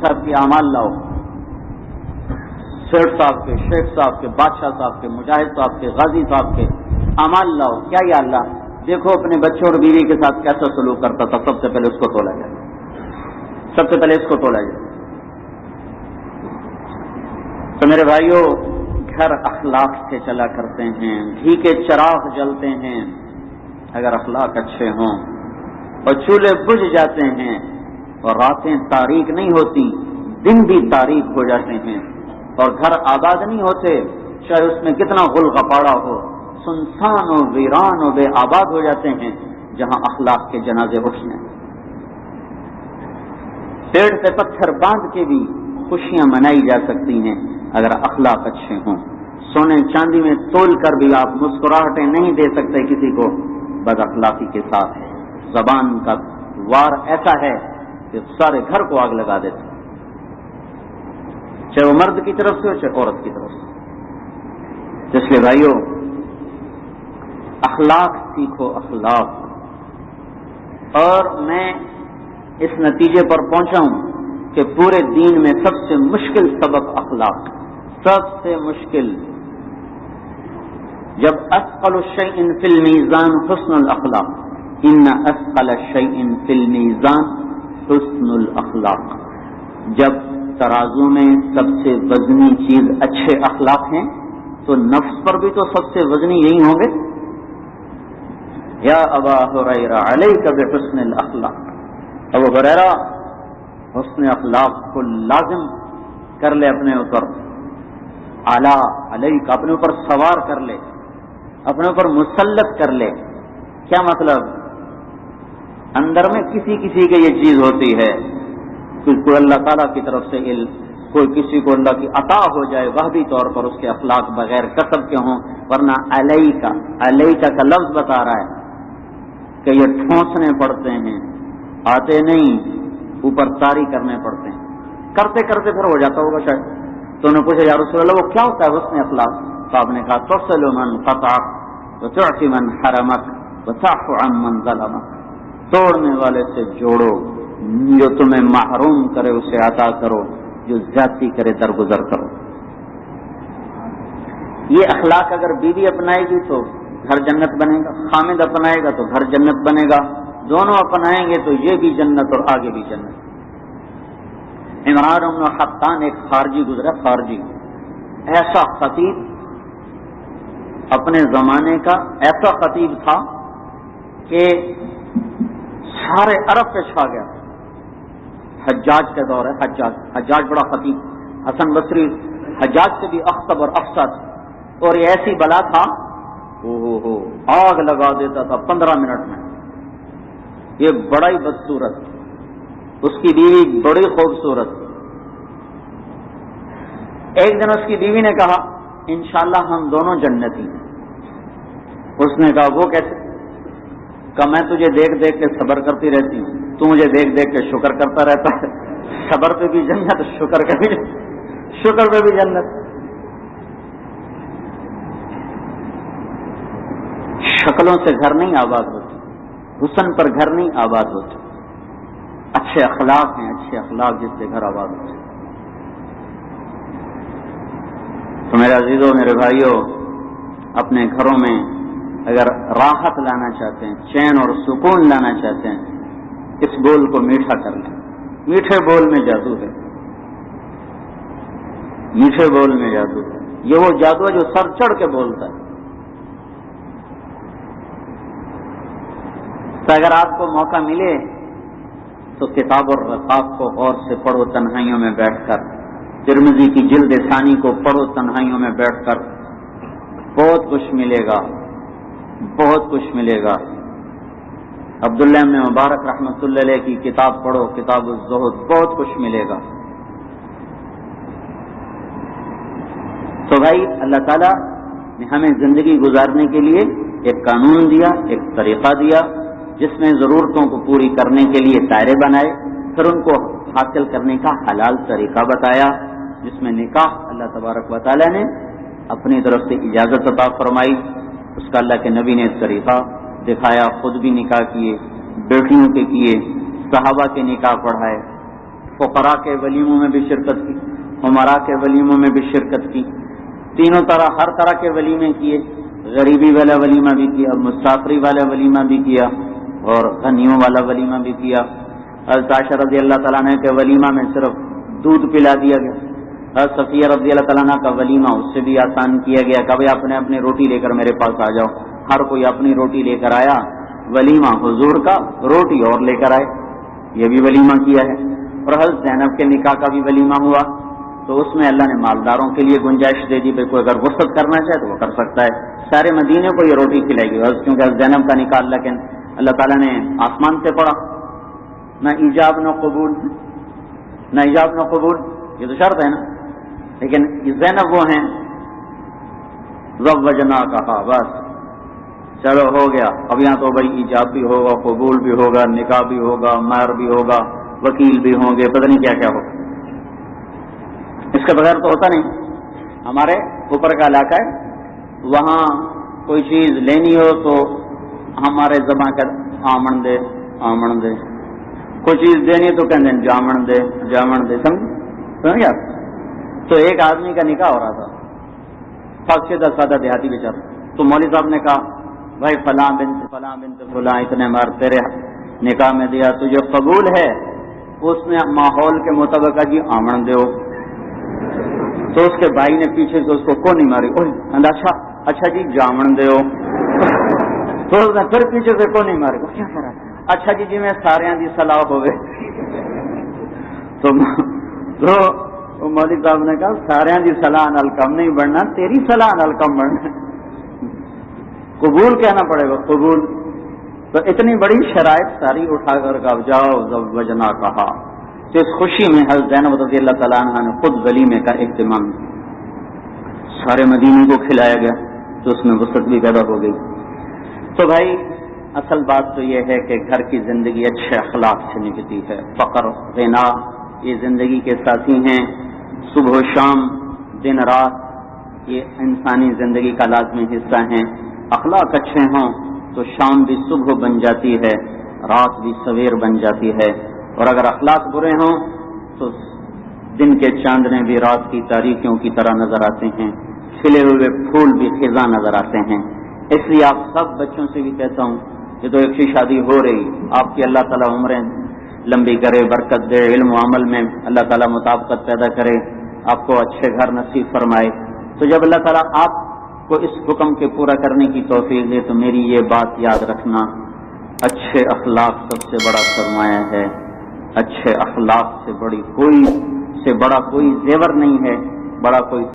صاحب کے اعمال لاؤ، سیٹ صاحب کے، شیخ صاحب کے، بادشاہ صاحب کے، مجاہد صاحب کے، غازی صاحب کے اعمال لاؤ. کیا یا اللہ دیکھو اپنے بچوں اور بیوی کے ساتھ کیسا سلوک کرتا تھا، سب سے پہلے اس کو تولا جائے، سب سے پہلے اس کو تولا جائے. تو میرے بھائیوں، گھر اخلاق سے چلا کرتے ہیں، گھی کے چراغ جلتے ہیں اگر اخلاق اچھے ہوں، اور چولہے بجھ جاتے ہیں اور راتیں تاریک نہیں ہوتی، دن بھی تاریک ہو جاتے ہیں، اور گھر آباد نہیں ہوتے چاہے اس میں کتنا غل غپاڑا ہو، سنسان و ویران و بے آباد ہو جاتے ہیں جہاں اخلاق کے جنازے اٹھنے. پیڑ سے پتھر باندھ کے بھی خوشیاں منائی جا سکتی ہیں اگر اخلاق اچھے ہوں. سونے چاندی میں تول کر بھی آپ مسکراہٹیں نہیں دے سکتے کسی کو بد اخلاقی کے ساتھ. زبان کا وار ایسا ہے کہ سارے گھر کو آگ لگا دیتا، چاہے وہ مرد کی طرف سے ہو چاہے عورت کی طرف سے. اس لیے بھائیوں، اخلاق سیکھو، اخلاق. اور میں اس نتیجے پر پہنچا ہوں کہ پورے دین میں سب سے مشکل سبق اخلاق، سب سے مشکل. جب اثقل الشیء فی المیزان حسن الاخلاق، ان اثقل الشیء فی المیزان حسن الاخلاق. جب ترازو میں سب سے وزنی چیز اچھے اخلاق ہیں تو نفس پر بھی تو سب سے وزنی یہی ہوں گے. یا ابا ہریرہ علیک بحسن الاخلاق. ابو ہریرہ حسن اخلاق کو لازم کر لے اپنے اوپر، اعلیٰ علیک، اپنے اوپر سوار کر لے، اپنے اوپر مسلط کر لے. کیا مطلب؟ اندر میں کسی کسی کی یہ چیز ہوتی ہے کہ کوئی اللہ تعالیٰ کی طرف سے علم، کوئی کسی کو اللہ کی عطا ہو جائے وحدی طور پر اس کے اخلاق بغیر کسب کے ہوں، ورنہ علیکا کا لفظ بتا رہا ہے کہ یہ ٹھونسنے پڑتے ہیں، آتے نہیں، اوپر طاری کرنے پڑتے ہیں. کرتے کرتے پھر ہو جاتا ہوگا شاید. تو انہوں نے پوچھا یا رسول اللہ وہ کیا ہوتا ہے حسن اخلاق؟ تو آپ نے کہا تصل من قطعک وتعطی من حرمک وتعفو عن من ظلمک. توڑنے والے سے جوڑو، جو تمہیں محروم کرے اسے عطا کرو، جو زیادتی کرے درگزر کرو. یہ اخلاق اگر بیوی اپنائے گی تو گھر جنت بنے گا، خامد اپنائے گا تو گھر جنت بنے گا، دونوں اپنائیں گے تو یہ بھی جنت اور آگے بھی جنت. عمران بن حطان ایک خارجی گزرا، خارجی، ایسا خطیب، اپنے زمانے کا ایسا خطیب تھا کہ سارے عرب پہ چھا گیا. حجاج کا دور ہے، حجاج بڑا خطیب، حسن بصری حجاج سے بھی اخطب اور افسد، اور یہ ایسی بلا تھا آگ لگا دیتا تھا 15 منٹ میں. یہ بڑا ہی بدصورت، اس کی بیوی بڑی خوبصورت. ایک دن اس کی بیوی نے کہا انشاءاللہ ہم دونوں جنتی ہیں. اس نے کہا وہ کیسے؟ کہ میں تجھے دیکھ دیکھ کے صبر کرتی رہتی ہوں، تو مجھے دیکھ دیکھ کے شکر کرتا رہتا ہے. صبر پہ بھی جنت، شکر پہ بھی جنت. شکلوں سے گھر نہیں آباد ہوتے، حسن پر گھر نہیں آباد ہوتے. اچھے اخلاق ہیں، اچھے اخلاق جس سے گھر آباد ہوتے. تو میرے عزیزوں، میرے بھائیوں، اپنے گھروں میں اگر راحت لانا چاہتے ہیں، چین اور سکون لانا چاہتے ہیں، اس بول کو میٹھا کر لیں. میٹھے بول میں جادو ہے، میٹھے بول میں جادو ہے. یہ وہ جادو ہے جو سر چڑھ کے بولتا ہے. تو اگر آپ کو موقع ملے تو کتاب الرقاق کو غور سے پڑھو تنہائیوں میں بیٹھ کر. ترمذی کی جلد ثانی کو پڑھو تنہائیوں میں بیٹھ کر، بہت کچھ ملے گا، بہت کچھ ملے گا. عبداللہ ابن مبارک رحمۃ اللہ علیہ کی کتاب پڑھو، کتاب الزہد، بہت کچھ ملے گا. تو بھائی، اللہ تعالیٰ نے ہمیں زندگی گزارنے کے لیے ایک قانون دیا، ایک طریقہ دیا، جس میں ضرورتوں کو پوری کرنے کے لیے دائرے بنائے، پھر ان کو حاصل کرنے کا حلال طریقہ بتایا، جس میں نکاح اللہ تبارک و تعالیٰ نے اپنی طرف سے اجازت عطا فرمائی. اس کا اللہ کے نبی نے طریقہ دکھایا، خود بھی نکاح کیے، بیٹیوں کے کیے، صحابہ کے نکاح پڑھائے. فقراء کے ولیموں میں بھی شرکت کی، عمراء کے ولیموں میں بھی شرکت کی، تینوں طرح ہر طرح کے ولیمے کیے، غریبی والا ولیمہ بھی کیا، مسافری والا ولیمہ بھی کیا، اور غنیوں والا ولیمہ بھی کیا۔ حضرت عائشہ رضی اللہ تعالیٰ عنہ کے ولیمہ میں صرف دودھ پلا دیا گیا، حضرت صفیہ رضی اللہ تعالیٰ عنہ کا ولیمہ اس سے بھی آسان کیا گیا، کبھی اپنے اپنی روٹی لے کر میرے پاس آ جاؤ، ہر کوئی اپنی روٹی لے کر آیا، ولیمہ حضور کا روٹی اور لے کر آئے، یہ بھی ولیمہ کیا ہے۔ اور حضرت زینب کے نکاح کا بھی ولیمہ ہوا، تو اس میں اللہ نے مالداروں کے لیے گنجائش دے دی، کوئی اگر وسعت کرنا چاہے تو وہ کر سکتا ہے، سارے مدینے کو یہ روٹی کھلائے گی، کیونکہ حضرت زینب کا نکاح اللہ تعالیٰ نے آسمان سے پڑھا، نہ ایجاب نہ قبول، نہ ایجاب نہ قبول، یہ تو شرط ہے نا، لیکن زینب وہ ہیں زوجنا کہا، بس چلو ہو گیا، اب یہاں تو بھائی ایجاب بھی ہوگا، قبول بھی ہوگا، نکاح بھی ہوگا، مہر بھی ہوگا، وکیل بھی ہوں گے، پتہ نہیں کیا کیا ہوگا، اس کے بغیر تو ہوتا نہیں۔ ہمارے اوپر کا علاقہ ہے، وہاں کوئی چیز لینی ہو تو ہمارے زبان کا آمن دے، آمن دے، کوئی چیز دینی تو کہتے ہیں جامن دے، جامن دے، سمجھ گیا؟ تو ایک آدمی کا نکاح ہو رہا تھا، فاقشدہ سادہ دیہاتی بیچارہ، تو مولوی صاحب نے کہا بھائی فلاں بنت فلاں اتنے مہر تیرے نکاح میں دیا، تجھے قبول ہے؟ اس نے ماحول کے مطابق جی آمن دو، تو اس کے بھائی نے پیچھے سے اس کو کونی ماری، اچھا جی جامن دو، تو اس نے پھر پیچھے سے کونی ماری، کیا کرا، اچھا جی میں سارے دی صلاح ہوئے، تو مولوی صاحب نے کہا سارے دی صلاح نال کم نہیں بڑھنا، تیری صلاح نال کم بڑھنا، قبول کہنا پڑے گا، قبول۔ تو اتنی بڑی شرائط ساری اٹھا کر جاؤ زوجنا کہا، تو اس خوشی میں حضرت زینب رضی اللہ تعالیٰ عنہ نے خود ولیمے کا اہتمام، سارے مدینے کو کھلایا گیا، تو اس میں وسعت بھی پیدا ہو گئی۔ تو بھائی اصل بات تو یہ ہے کہ گھر کی زندگی اچھے اخلاق سے نکلتی ہے، فقر غنا یہ زندگی کے ساتھی ہیں، صبح و شام دن رات یہ انسانی زندگی کا لازمی حصہ ہیں، اخلاق اچھے ہوں تو شام بھی صبح بن جاتی ہے، رات بھی سویر بن جاتی ہے، اور اگر اخلاق برے ہوں تو دن کے چاندنے بھی رات کی تاریکیوں کی طرح نظر آتے ہیں، کھلے ہوئے پھول بھی خزاں نظر آتے ہیں۔ اس لیے آپ سب بچوں سے بھی کہتا ہوں، یہ تو ایک ہی شادی ہو رہی، آپ کی اللہ تعالیٰ عمریں لمبی کرے، برکت دے، علم و عمل میں اللہ تعالیٰ مطابقت پیدا کرے، آپ کو اچھے گھر نصیب فرمائے۔ تو جب اللہ تعالیٰ آپ کو اس حکم کے پورا کرنے کی توفیق دے تو میری یہ بات یاد رکھنا، اچھے اخلاق سب سے بڑا سرمایہ ہے، اچھے اخلاق سے بڑا کوئی زیور نہیں ہے، بڑا کوئی